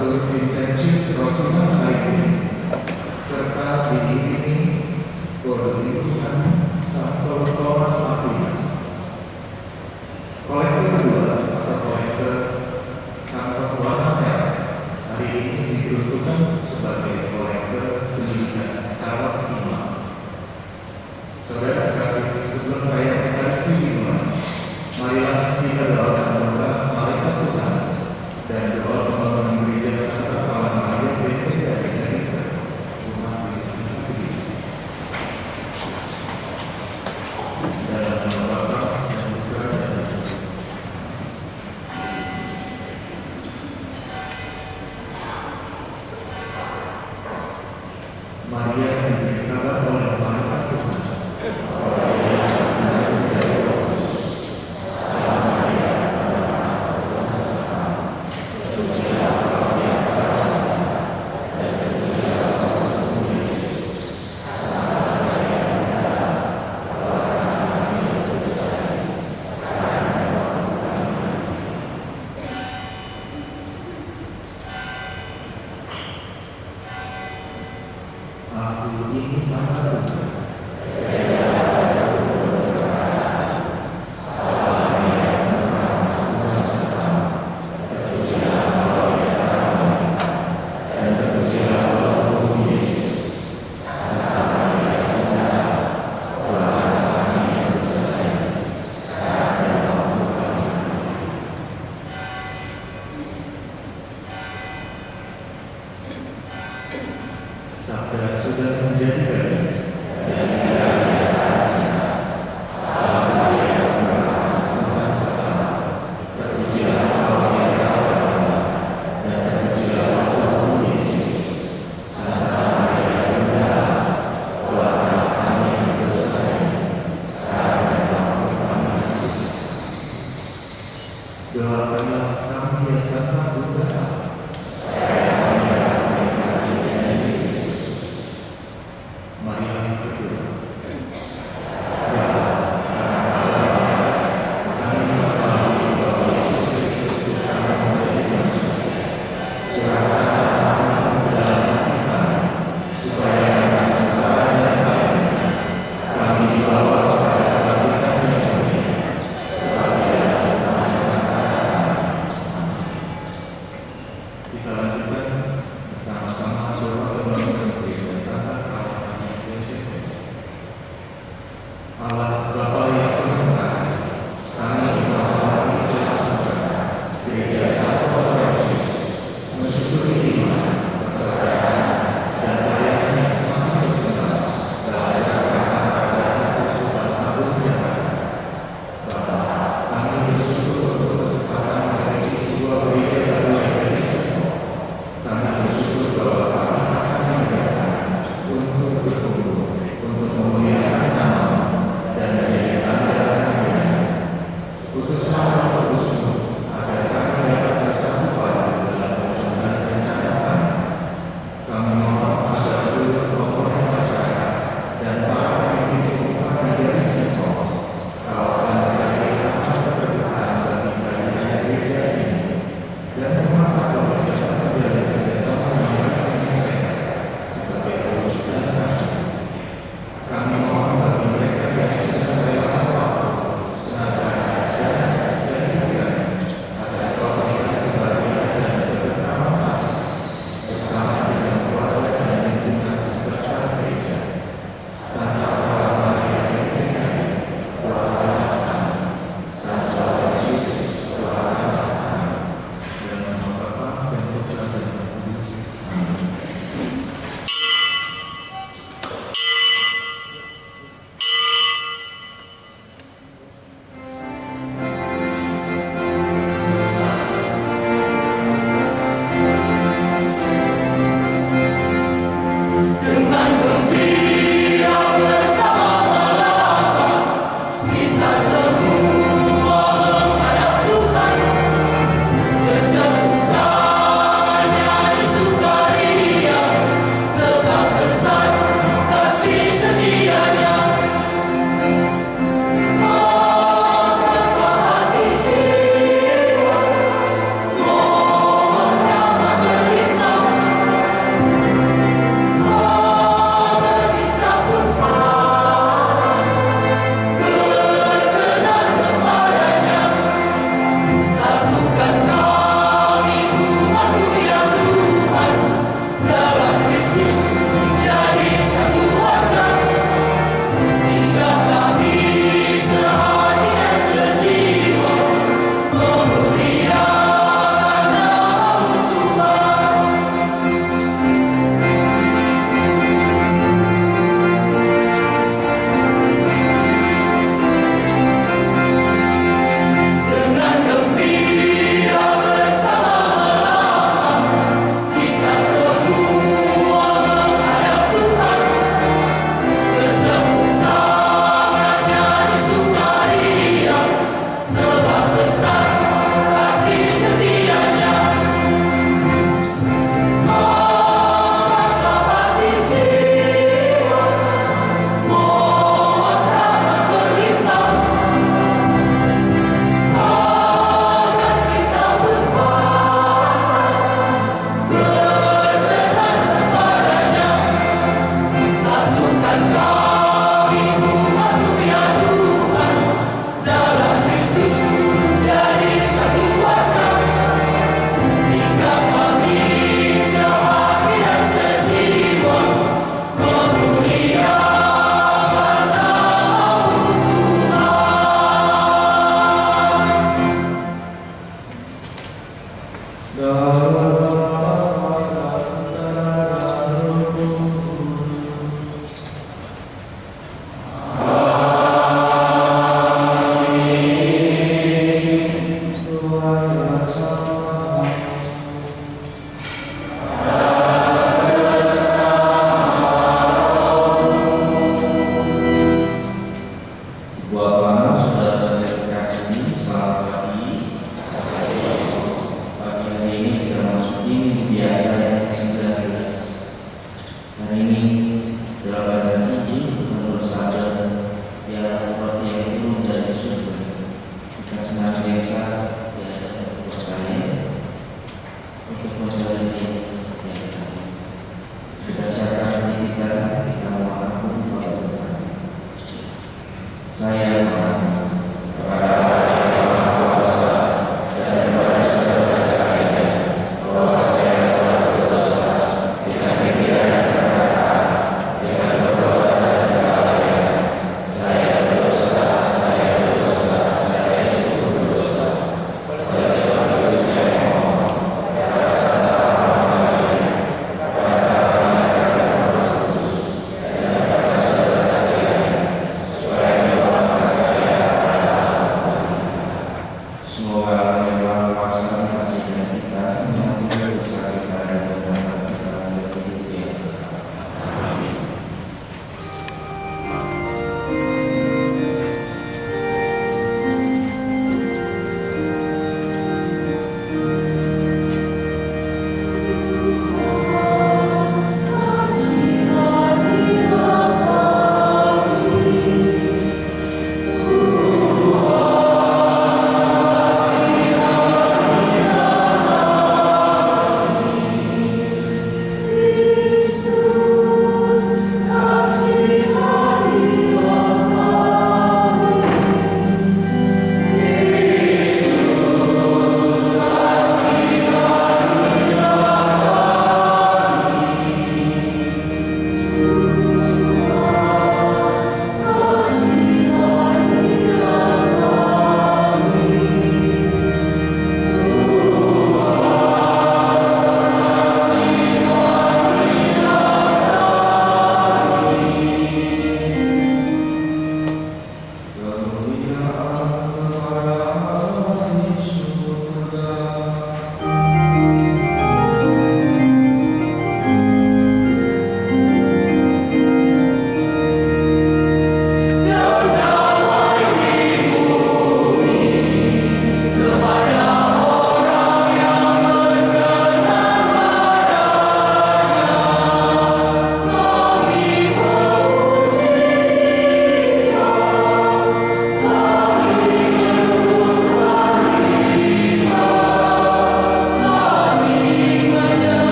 Pastor Vincentius Rosina Aini, serta diiringi perlindungan Santo Thomas Aquinas. Kolektor kedua atau kolektor kantong warna merah hari ini diperuntukkan sebagai kolektor pendidikan calon imam. Saudara kasih, sebelum perayaan Ekaristi dimulai, marilah kita doakan doa malaikat Tuhan dan doa pembangunan gereja Santa Paula Maria Benteng dari Indonesia, umat Kristus Katolik. Dalam nama Bapa dan Putra dan Roh Kudus. Maria diberi kabar oleh malaikat Tuhan. Aku ingin Maha Tuhan. Sabda sudah menjadi gajah. Doakanlah kami yang sangat berdoa. Maria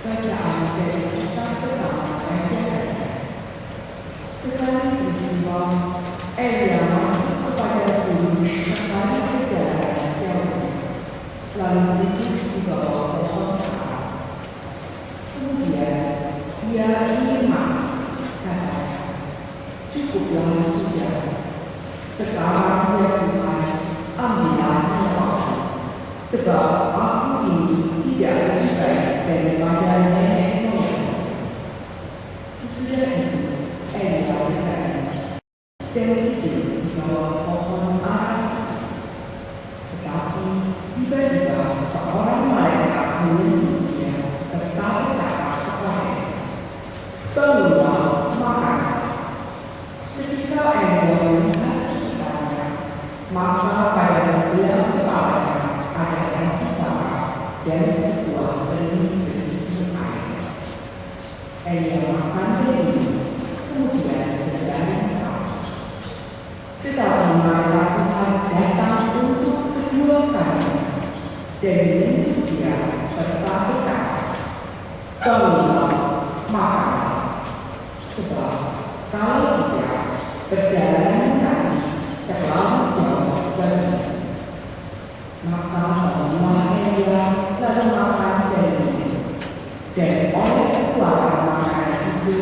Bacaan dari kitab pertama Raja. Sekali peristiwa, Elia masuk kepada gunung sekali perjalanan jauh, lalu duduk di bawah pohon ara. Kemudian ia ingin mati, katanya, cukuplah sudah. Sekarang ya Tuhan, ambillah nyawaku, sebab aku ini tidak lebih baik daripada nenek moyang. Sesudah itu, Elia berlari dan tidur di bawah pohon ara. Tetapi tiba-tiba seorang malaikat menyentuh dia serta berkata kepadanya, "Bangunlah, makanlah." Ketika Elia melihat sekitarnya, maka pada sebelah kepalanya ada roti bakar dan sebuah benih berisi air. Elia makan dan minum, kemudian berlari pulang. Tetapi malaikat Tuhan datang untuk kedua kalinya dan menyentuh dia serta berkata, "Bangunlah, makanlah, sebab kalau tidak, perjalanan kami terlalu jauh bagimu." Maka bangunlah Elia lalu makan dan minum, dan oleh kekuatan makanan itu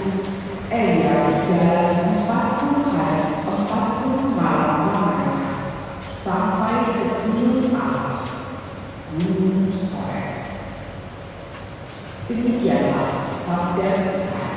Elia berjalan 40 hari 40 malam lamanya sampai ke gunung Allah, gunung Horeb. Demikianlah sabda Tuhan.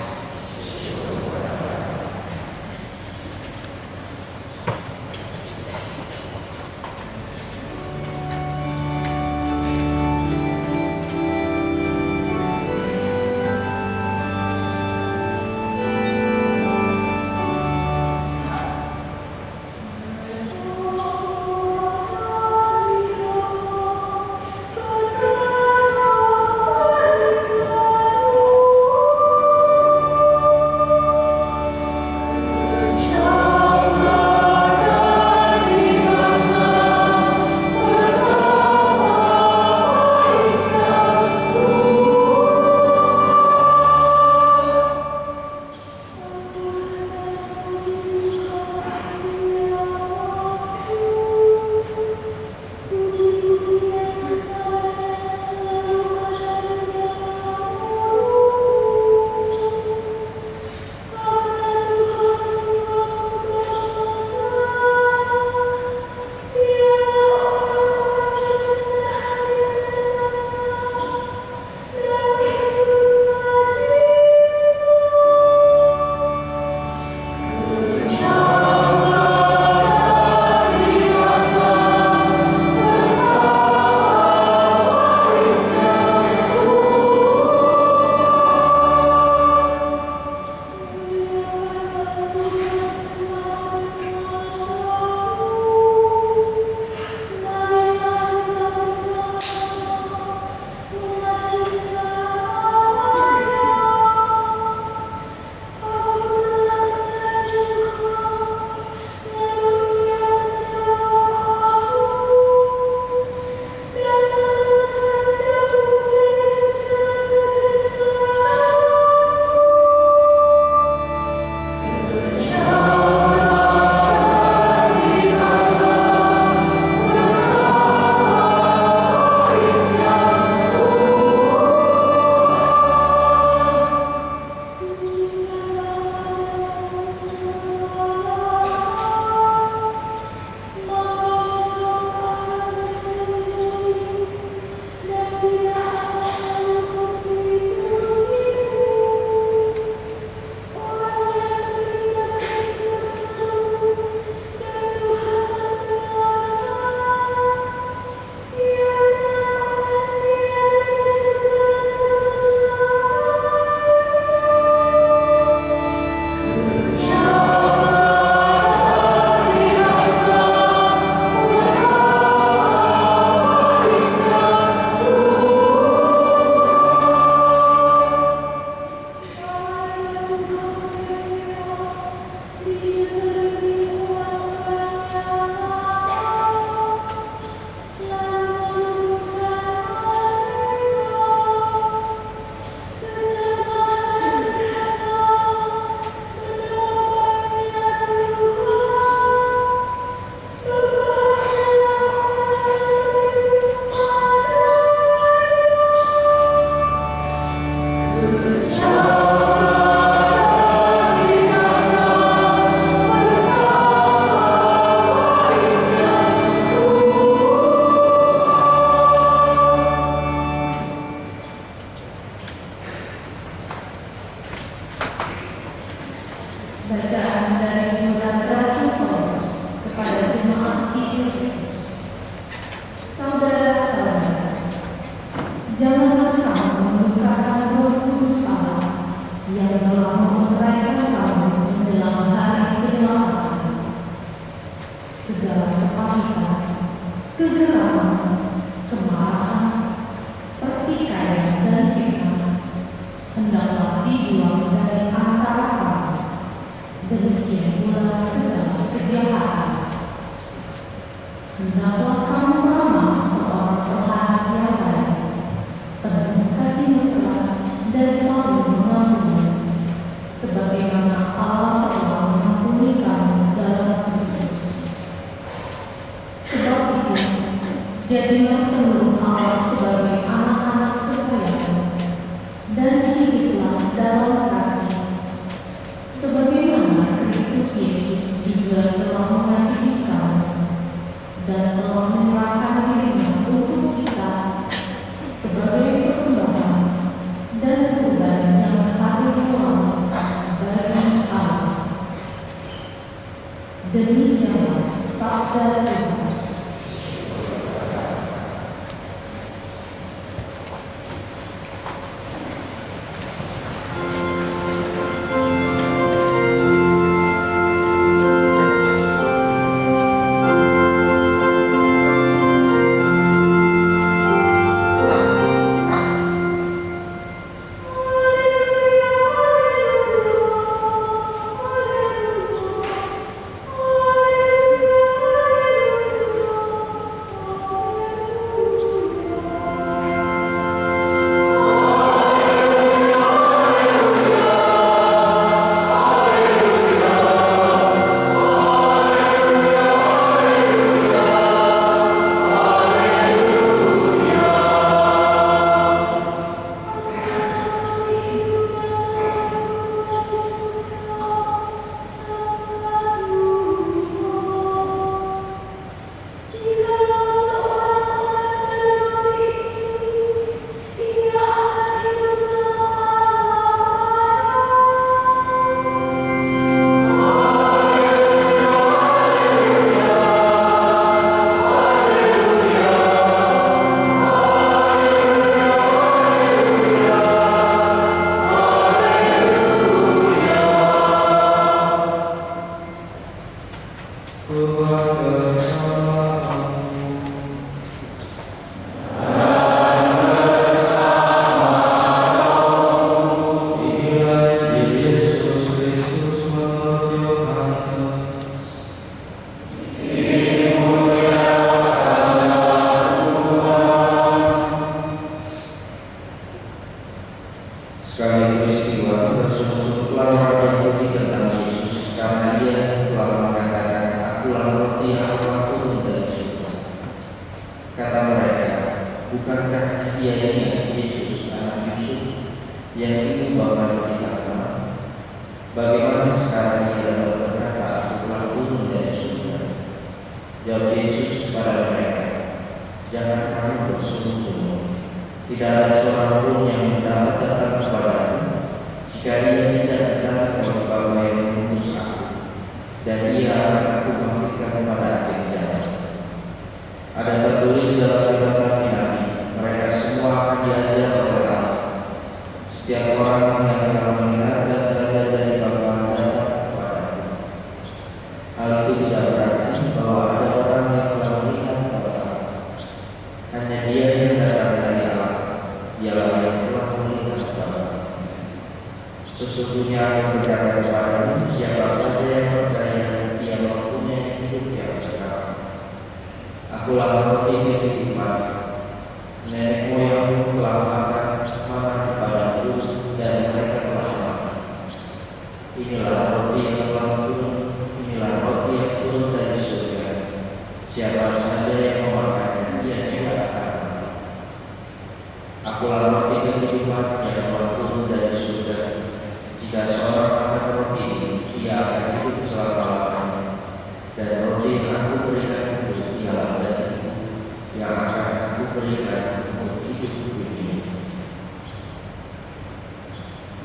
Bacaan dari surat Rasul Paulus kepada jemaat di Efesus. Saudara-saudara, janganlah kamu melukakan Roh Kudus Allah yang telah memerintahkan kamu menjelang hari keselamatan. Segala kepahitan, kegeraman, kemarahan, pertikaian dan fitnah hendaklah dibuang dari antara kamu. Demikian pula segala kejahatan. Hendaklah kamu ramah seorang terhadap yang lain, penuh kasih mesra dan saling mengampuni, sebagaimana Allah telah mengampuni kamu dalam Kristus. Sebab itu, jadilah penuh Allah sebagai anak-anak kesayangan, dan hiduplah dalam kasih, sebagaimana Kristus Yesus juga telah mengasihi kamu dan telah menyerahkan dirinya untuk kita sebagai persembahan dan kurban yang harus bagi Allah. Demikianlah sabda Tuhan.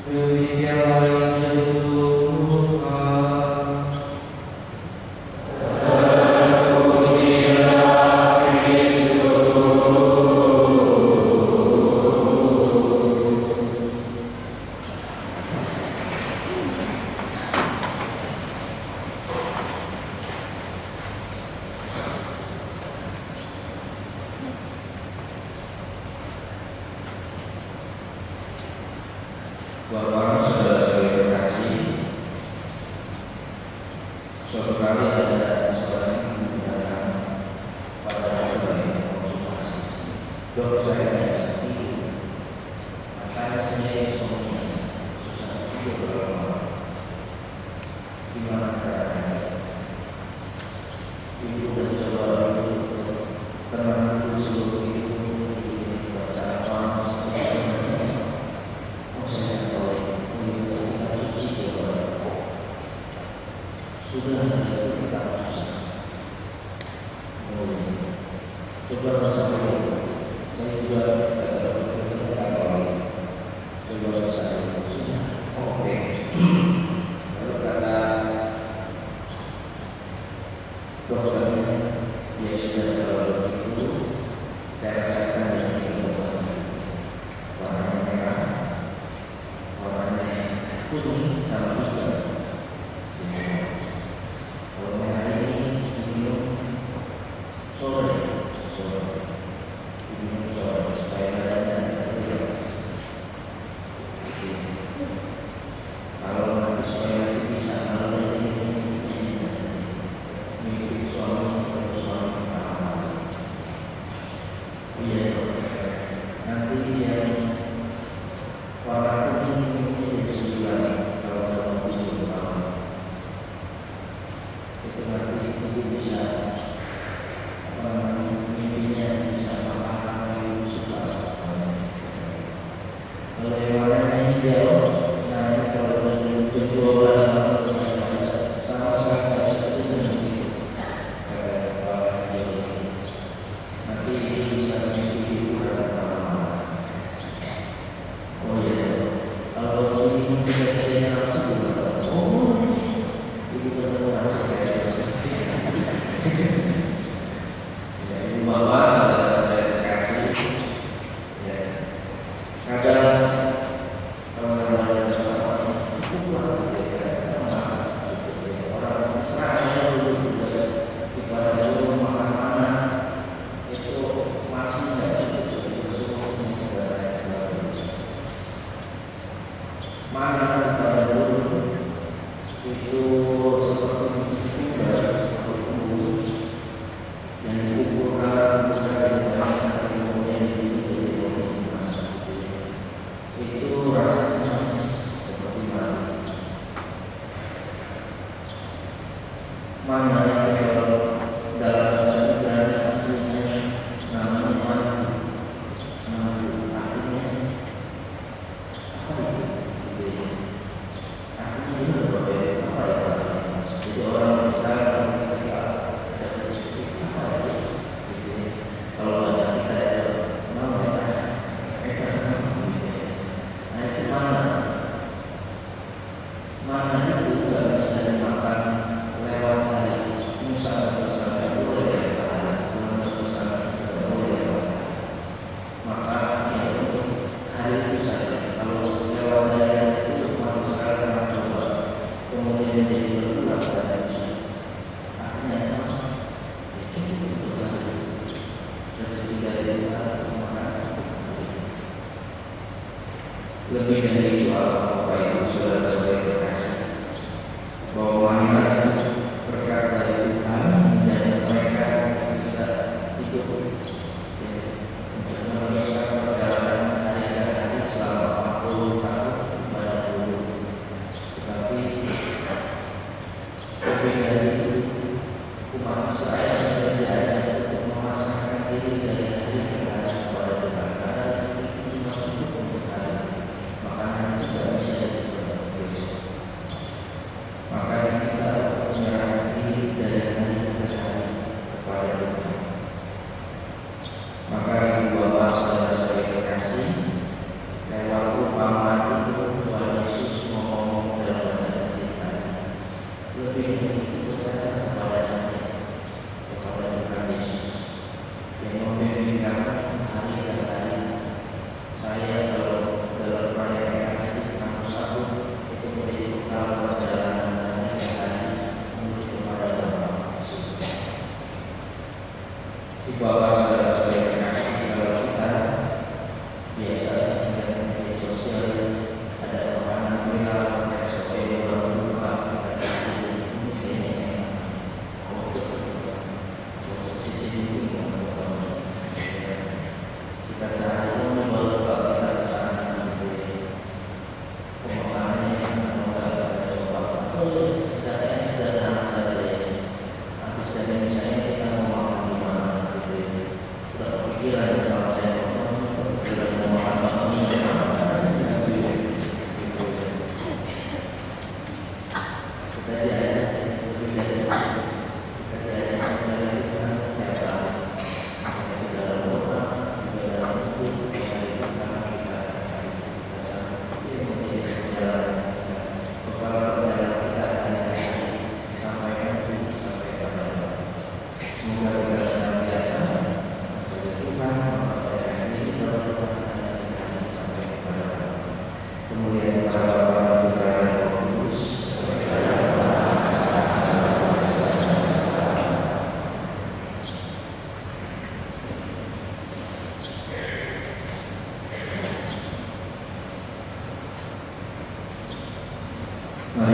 Demikianlah yang sudah kita susah. Coba rasanya, saya juga coba saya sudah. Oke. Lalu kata dokternya, dia sudah kalau begitu, saya rasakan ini warnanya merah, warnanya kuning sama hijau. Kalau merah ini diminum sore diminum sore supaya badannya rileks. Kalau nanti sore nanti bisa malam ini mimpi suami atau suami malam. Iya, nanti yang warna kuning ini jadi 9 kalau dalam 7 tahun. Itu nanti ibu bisa mimpinya bisa makan yang suka. Kalau yang warnanya hijau, nah kalau jam 12 malam sama saya itu nanti nanti bisa mimpi malam. Oh iya, kalau ini tidak langsung, oh ibu ketemu langsung ya, ibu bawa saya kasih ya. Kadang orang mesra dulu ibadah dulu makan mana itu masih nggak cukup mana pada dulu itu seperti yang dikumpulkan kemudian itu rasanya seperti mana yang dalam bahasa Ibrani aslinya namanya mana artinya apa itu? Artinya itu berbeda apa ya? Jadi orang besar ketika ada apa ya? Kalau bahasa kita itu mana nah itu mana itu nggak bisa dimakan lewat hari Musa bersama boleh bersama boleh maka ya untuk hari itu saja. Kalau lewat hari itu harus sekarang coba kemudian jadi berulang dan akhirnya cukup untuk hari rezeki dari makan lebih dari itu apa yang sudah saya kasih bahwa mana berkat dari Tuhan dan mereka bisa hidup untuk meneruskan perjalanan hari-hari selama 40 tahun pada dulu. Tetapi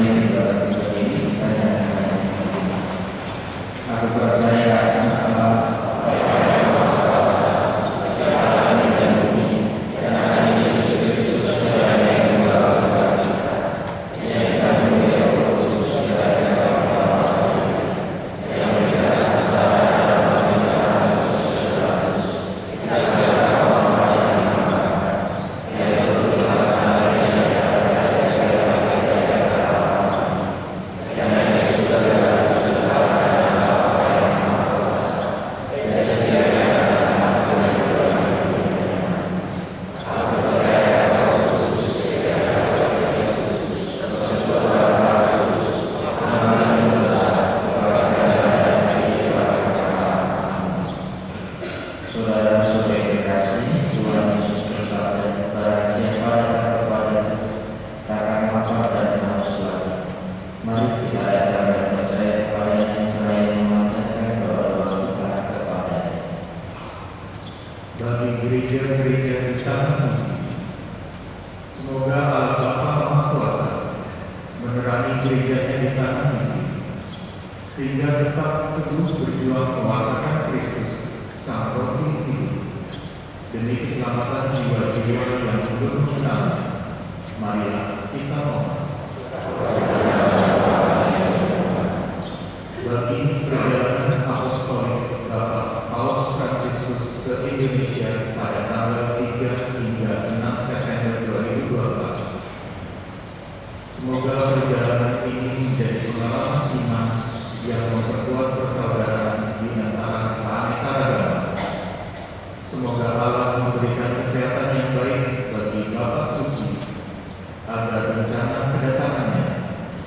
Mari kita berdiri, kita nyatakan. Aku percaya akan Allah, saudara-saudari terkasih, Tuhan Yesus bersabda, barang siapa datang kepada takkan lapar dan haus lagi. Mari kita datang dan percaya kepadanya selain memanjatkan doa-doa kita kepadanya. Bagi gereja-gereja di tanah Mesir, semoga Allah Bapa Maha Kuasa menerangi gerejanya di tanah Mesir, sehingga tetap teguh berjuang mewartakan Kristus Sang Roti hidup demi keselamatan jiwa-jiwa yang belum mengenal. Marilah kita mohon. Bagi perjalanan apostolik Bapak Paus Fransiskus ke Indonesia pada tanggal 3 hingga 6 September 2024, semoga perjalanan ini menjadi pengalaman iman yang memperkuat persaudaraan di antara keanekaragaman. Semoga Allah memberikan kesehatan yang baik bagi Bapak Suci, agar rencana kedatangannya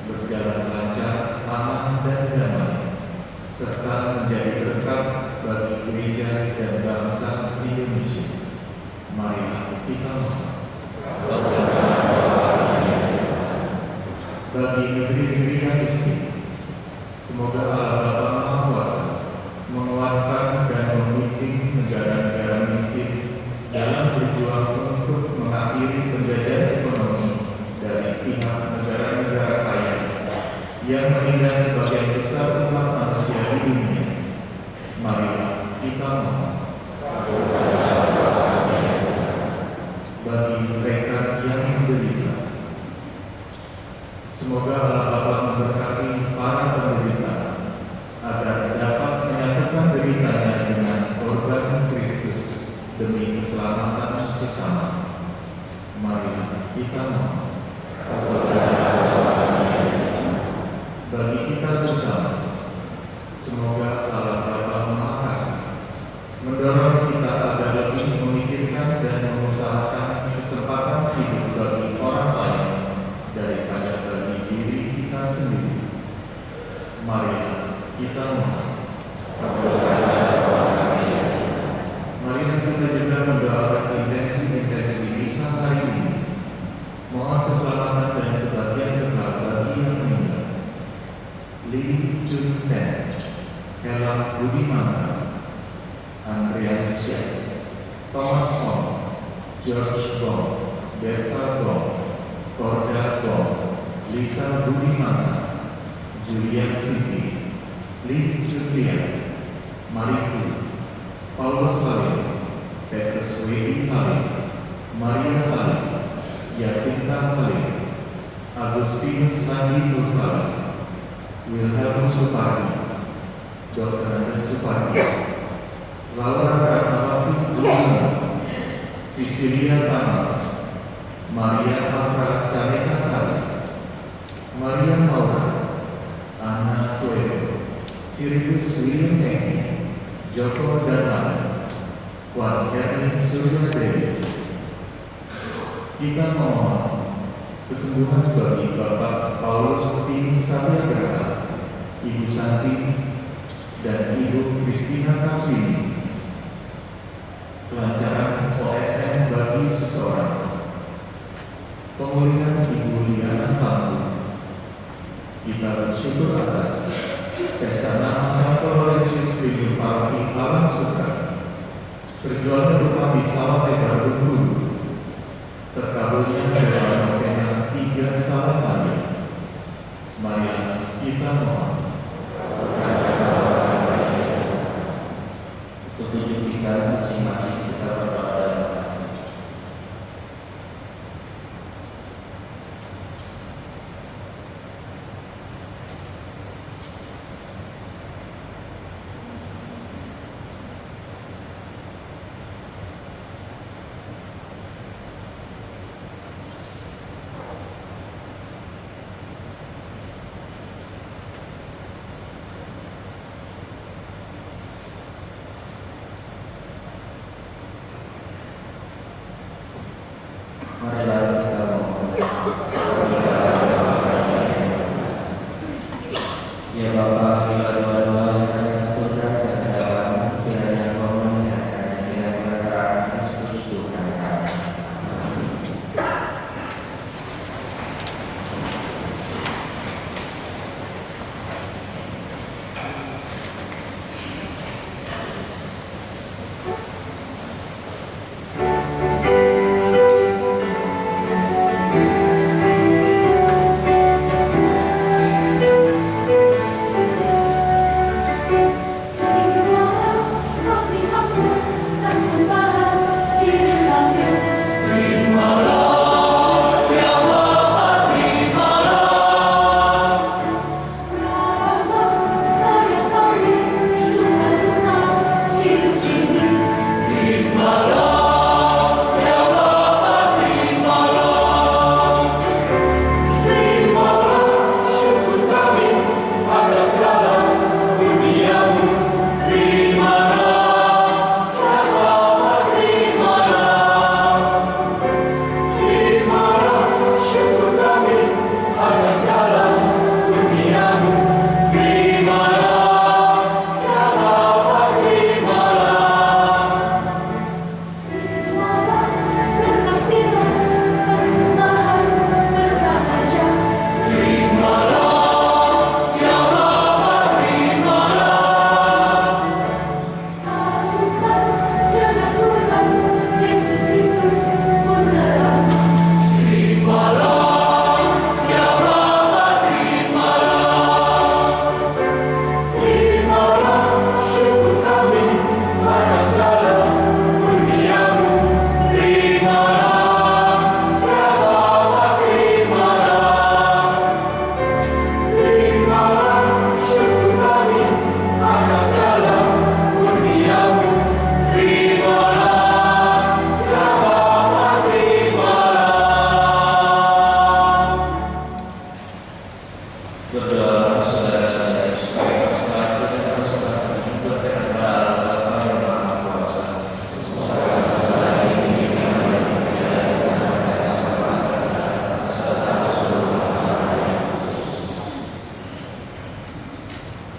berjalan lancar, aman, dan damai, serta menjadi berkat bagi gereja dan bangsa Indonesia. Marilah kita mohon. Bagi negeri-negeri yang miskin, semoga Allah Bapa Maha Kuasa menguatkan dan memimpin negara-negara miskin dalam berjuang untuk mengakhiri penjajahan ekonomi dari pihak negara-negara kaya yang menindas sebagian besar umat manusia di dunia. Marilah kita mohon. Bagi mereka yang menderita, semoga Allah Bapa memberkati para penderita agar dapat menyatukan deritanya dengan korban Kristus demi keselamatan sesama. Marilah kita mohon. Bagi kita bersama, semoga Allah Bapa Maha Kasih mendorong kita agar lebih memikirkan dan mengusahakan kesempatan hidup bagi orang lain daripada bagi diri kita sendiri. Marilah kita mohon. Marilah kita juga mendoakan intensi-intensi misa hari ini. Mohon keselamatan dan kebahagiaan kekal bagi yang meninggal: Lee Chun Ten, Hela Budimana, Andrea Syed, Thomas Hong, George Bong, Berta Bong, Korda Bong, Lisa Budimana, Julian Siti, Lee Chunlian, Mariku, Paulus Salim, Petrus Wedi Halim, Maria Halim, Yasinta Halim, Agustinus Nadi Nursalim, Wilhelm Supardi, Dr. Andes Supardi, Laura Ratnawati Buwana, Sisilia Tamal, Maria Afra Caneka Sari, Maria Maura, Anna Tuero, Sirius William Tengki, Joko Darmawan, Wan Ernie Surya Dewi. Kita memohon kesembuhan bagi Bapak Paulus Tini Satyagraha, Ibu Santi, dan Ibu Kristina Kaswini. Kelancaran OSN bagi seseorang. Pemulihan Ibu Liana Lampu. Kita bersyukur atas pesta nama Santo Laurentius Figur Paroki Alam Sutra, perjuangan rumah di Sawah Tebar Bengkulu, terkabulnya dalam novena 3 Salam Maria, Kita mohon. Ketujuh kita masing-masing kita berdoa dan berdoa. Marilah kita mohon. Ya Bapa, bila doa-doa yang aturkan ke hadapan, kiranya Kau mendengarkannya dengan kebenaran Kristus Tuhan kami. Berdoa saudara-saudara supaya persatuan kita bersama berkenan Allah Bapa yang Maha Kuasa.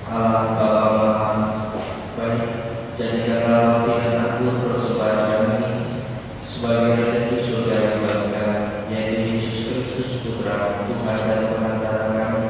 Allah Bapa Maha baik, jadikanlah pilihan aku persembahan kami sebagai rezeki surga yang berkah, yaitu Yesus Kristus Putra Tuhan dan Penantara kami.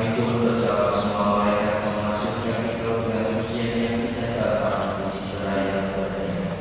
Kami pun bersama semua malaikat memasukkan engkau dengan pujian yang kita dapat puji seraya kepadanya.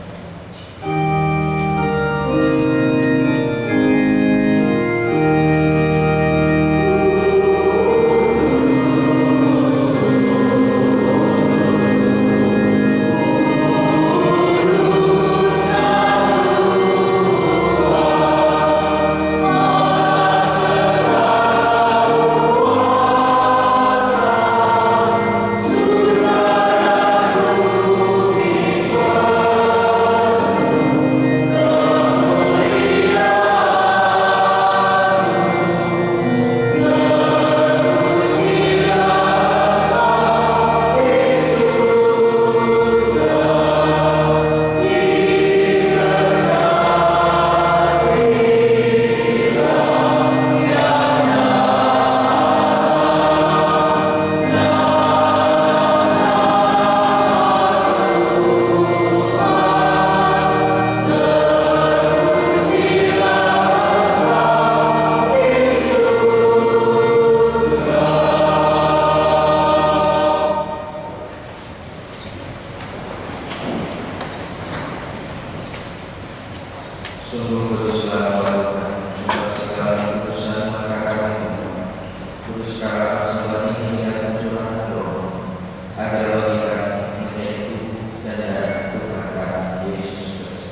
Sungguh kuduslah Tuhan, sebab segala keputusan maka kami kuduskanlah semua ini dan mencurahkan Roh, agar bagi kami menjadi tubuh dan darah Tuhan kami Yesus Kristus.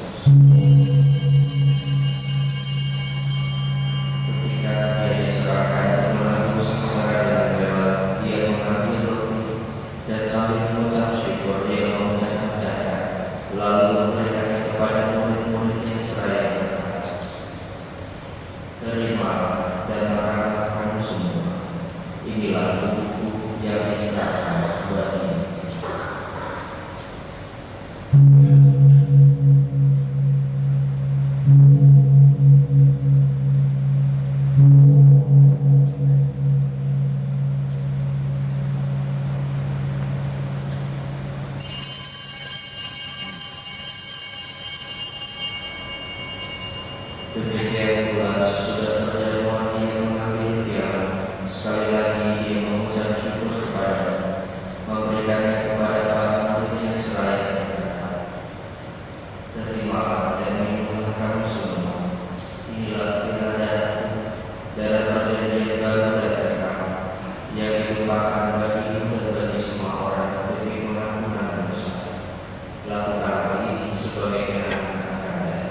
Ketika Dia diserahkan ke menanggung sengsara dan rela, Dia mengambil roti dan sambil mengucap syukur Dia memecah-mecahkan, lalu memberikannya kepada murid-muridnya seraya berkata, "Terimalah dan makanlah kamu semua. Inilah tubuhku yang diserahkan bagimu." Demikian pula sesudah perjamuan Dia mengambil piala, sekali lagi Dia mengucap syukur kepada, memberikannya kepada para muridnya seraya berkata, "Terimalah dan minumlah kamu semua. Inilah piala darahku, darah perjanjian baru dan kekal, yang ditumpahkan bagimu dan bagi semua orang demi pengampunan dosa. Lakukanlah ini sebagai kenangan akan Dia."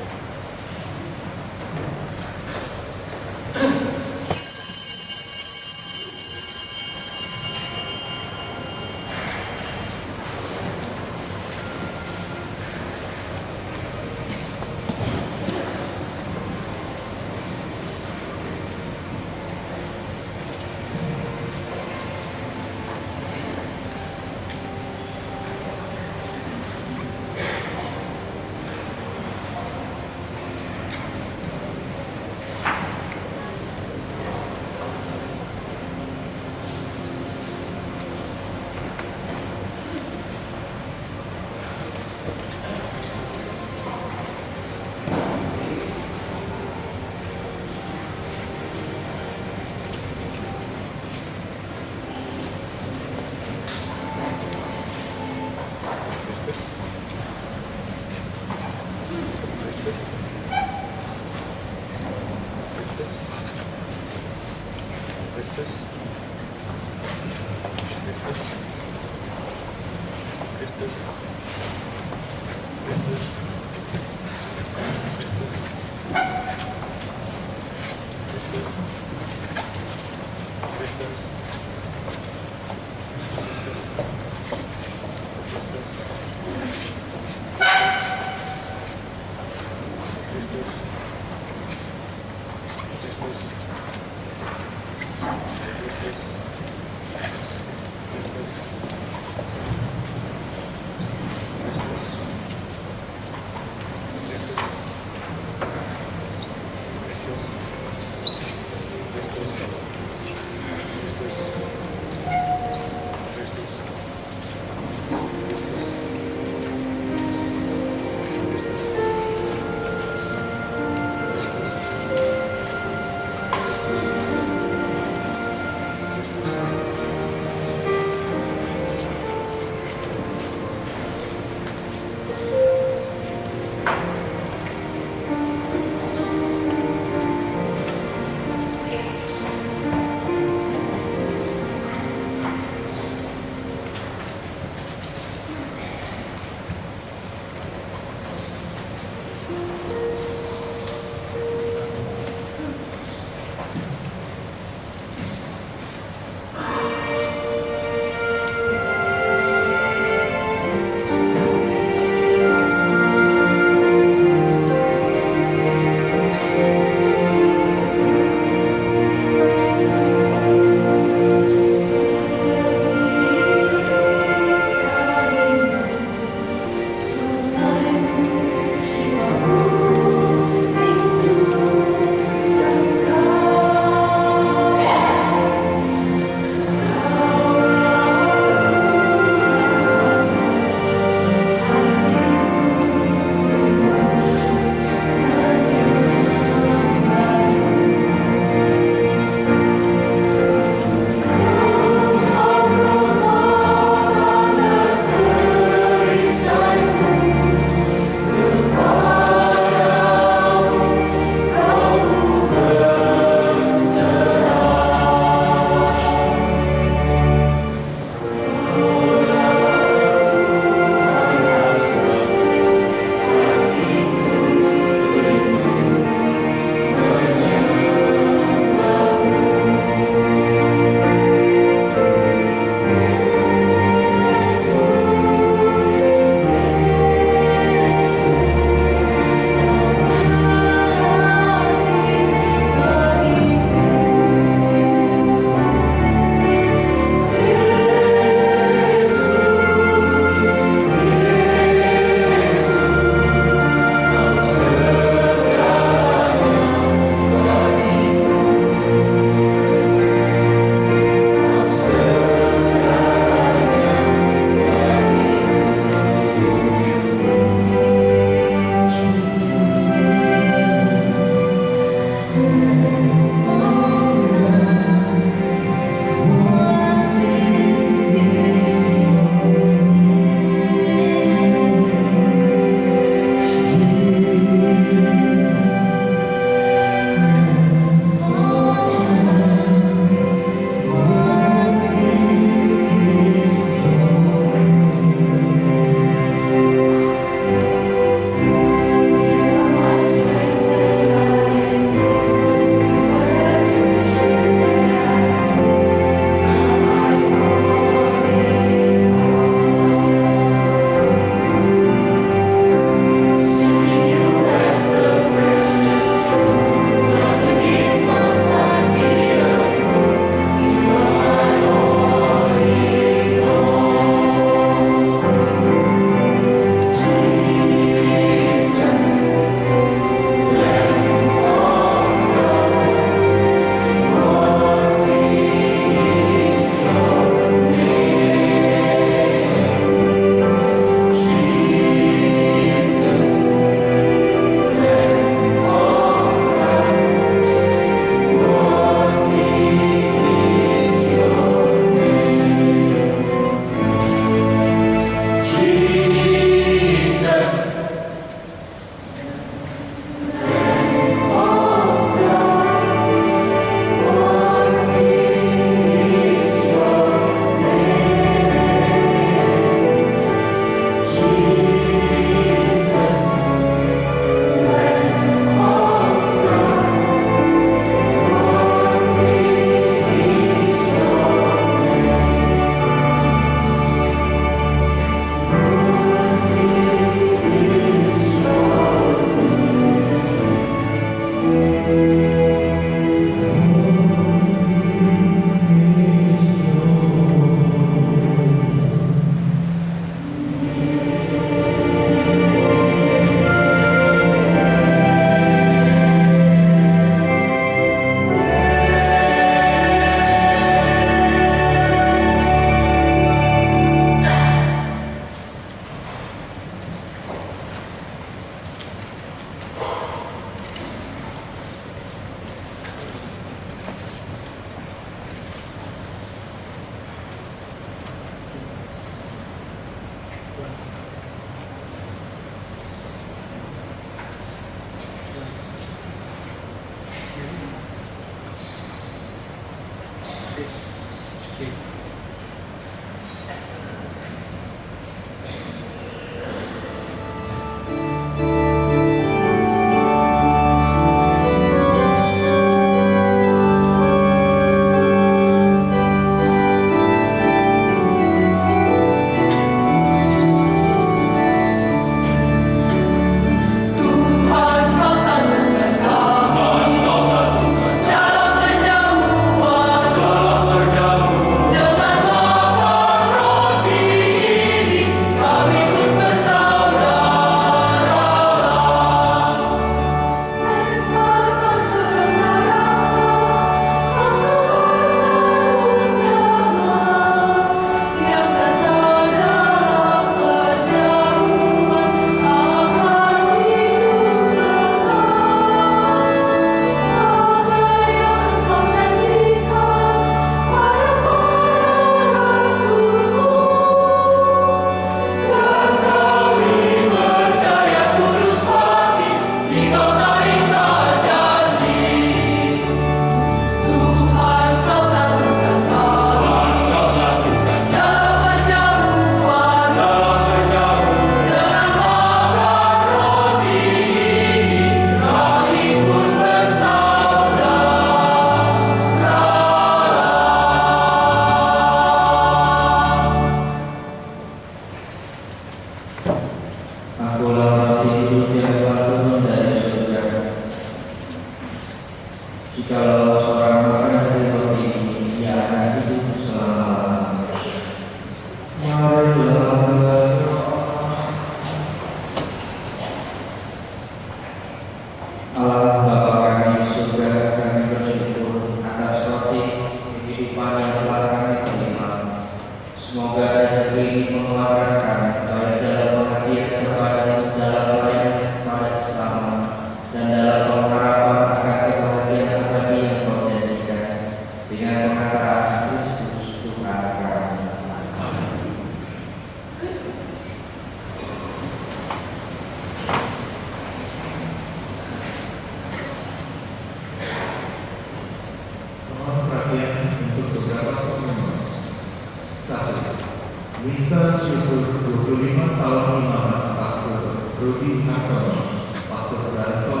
Misa syukur 25 tahun imamat Pastor Rudi Antoni, Pastor Darto,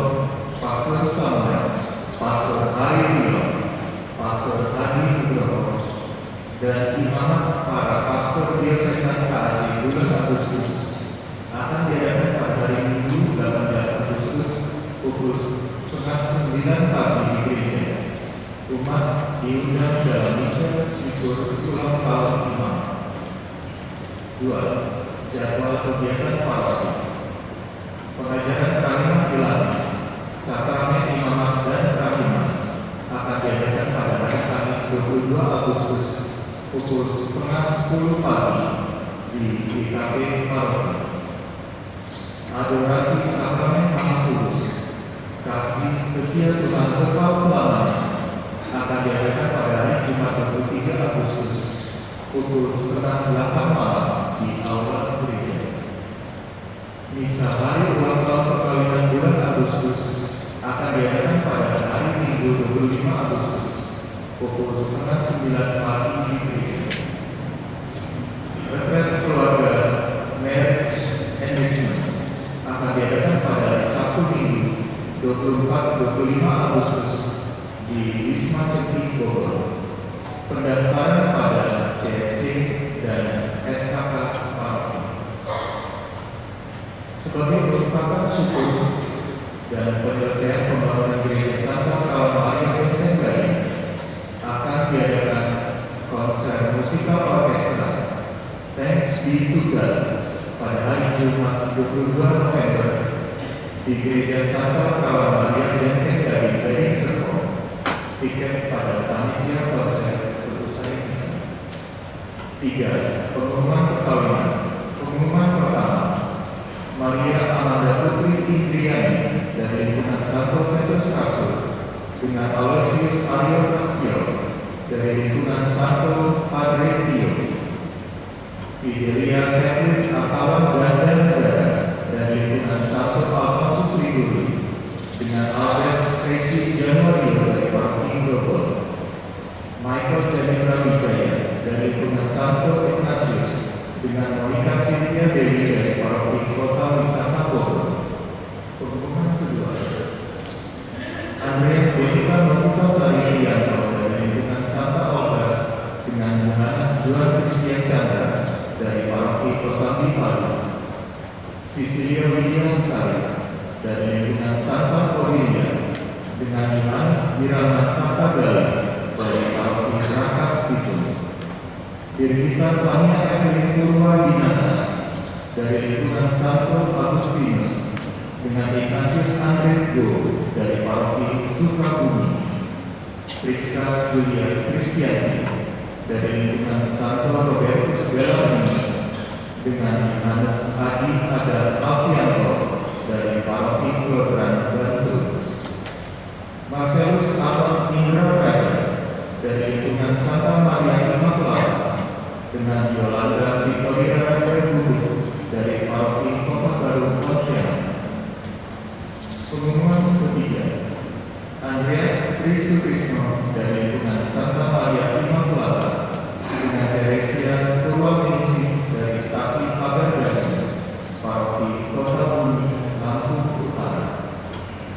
Pastor Samuel, Pastor Hari Milo, Pastor Hadi Nugroho, dan imamat para pastor diocesan KAJ bulan Agustus akan diadakan pada hari Minggu 18 Agustus pukul 8:30 pagi di gereja. Umat diundang dalam misa syukur ulang tahun imam. 2. Jadwal kegiatan paroki. Pengajaran kalimat ilahi, sakramen imamat dan kalimat akan diadakan pada hari Kamis 22 Agustus pukul 9:30 pagi di GKP paroki. Adorasi sakramen Maha Kudus, kasih setia Tuhan kekal selamanya akan diadakan pada hari Jumat 23 Agustus pukul 7:30 malam di aula gereja. Misa hari ulang tahun perkawinan bulan Agustus akan diadakan pada hari Minggu 25 Agustus pukul 8:30 pagi di gereja. Retret keluarga Marriage Enrichment akan diadakan pada hari Sabtu Minggu 24-25 Agustus di Wisma Cekti Bogor. Pendaftaran pada CFC dan SKK paroki. Sebagai ungkapan syukur dan penyelesaian pembangunan gereja Santa Kawan Maria Benteng akan diadakan konser musikal orkestra Thanks Be to God pada hari Jumat 22 November di gereja Santa Kawan Maria Benteng Gading Serpong. Tiket pada panitia konser selesai misa. 3. Pengumuman perkawinan. Pengumuman pertama, Maria Amanda Putri Indriani dari lingkungan Santo Petrus Rasul dengan Aloysius Aryo Prastio dari lingkungan Santo Padre Tio. Fidelia Kevin Akawan Ganda dari lingkungan Santo Alfonsus Liguri dengan Albert Regi Januario Irama Sapagali dari Paroki Rakas itu, Dirgita Fania Evelyn Purwadinata dari lingkungan Santo Agustinus dengan Ignatius Andre Go dari Paroki Sukabumi, Priska Julia Kristiani dari lingkungan Santo Robertus Bellarmine dengan Yohanes Adi Adar Alfianto dari Paroki Kelurahan Bantul, Marcelus Abang Indra Raja dari lingkungan Santa Maria Immaculata dengan Yolanda Victoria Raja Bubuk dari Paroki Kota Baru Pontianak. Pengumuman ketiga, Andreas Tri Sutrisno dari lingkungan Santa Maria Immaculata dengan Teresia Purwaminingsih dari Stasi Pagarjati, Paroki Kota Bumi, Lampung Utara.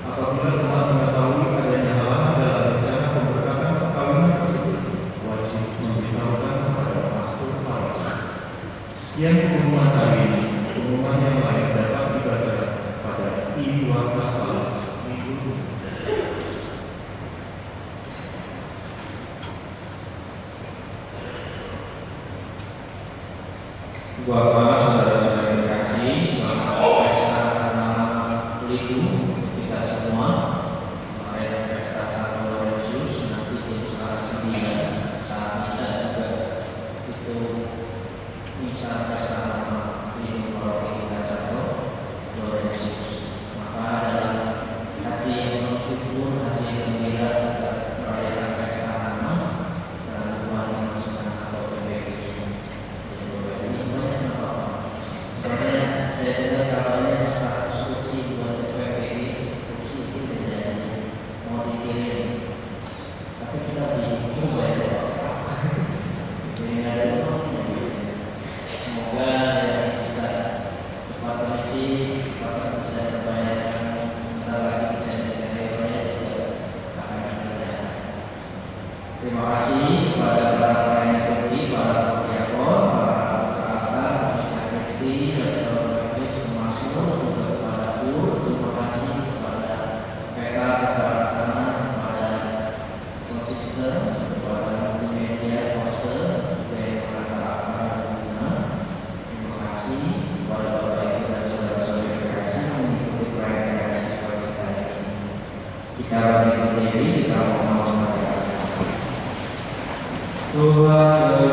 Apabila telah mengetahui adanya halangan dalam rencana pemberkatan perkawinan tersebut, wajib memberitahukan kepada pastor paroki. Sekian pengumuman hari ini. Pengumuman yang lain dapat dibaca pada I-Wakasal minggu. Bapak, saudara-saudara yang terkasih, selamat pesta Liku kita semua. Kemarin pesta Santo Lorenzus, nanti jam setengah 9 saat misa juga itu misa pesta Liku Paroki kita Santo Lorenzus. Maka dalam hati yang bersyukur, hati yang gembira kita merayakan pesta nama dan Tuhan yang senang atau PBB. Saya dengar kabarnya 100 kursi buat SPPD, kursi itu tidak mau dikirim, tapi kita bingung bayar apa. Jadi nggak ada uangnya. Semoga bisa cepat kondisi, cepat bisa terbayarkan. Sebentar lagi bisa diterima juga akan ada. Terima kasih kepada para pelayan Turki, para diakon, para peralatan, Misa Kristi, termasuk juga kepada Pur. Terima kasih kepada PK Pelaksana, kepada konsisten, kepada multimedia, poster, dan peralatan guna. Terima kasih kepada Bapak Ibu dan saudara-saudara yang berkasih mengikuti perayaan festival kita ini. Kita berdiri, kita mohon Tuhan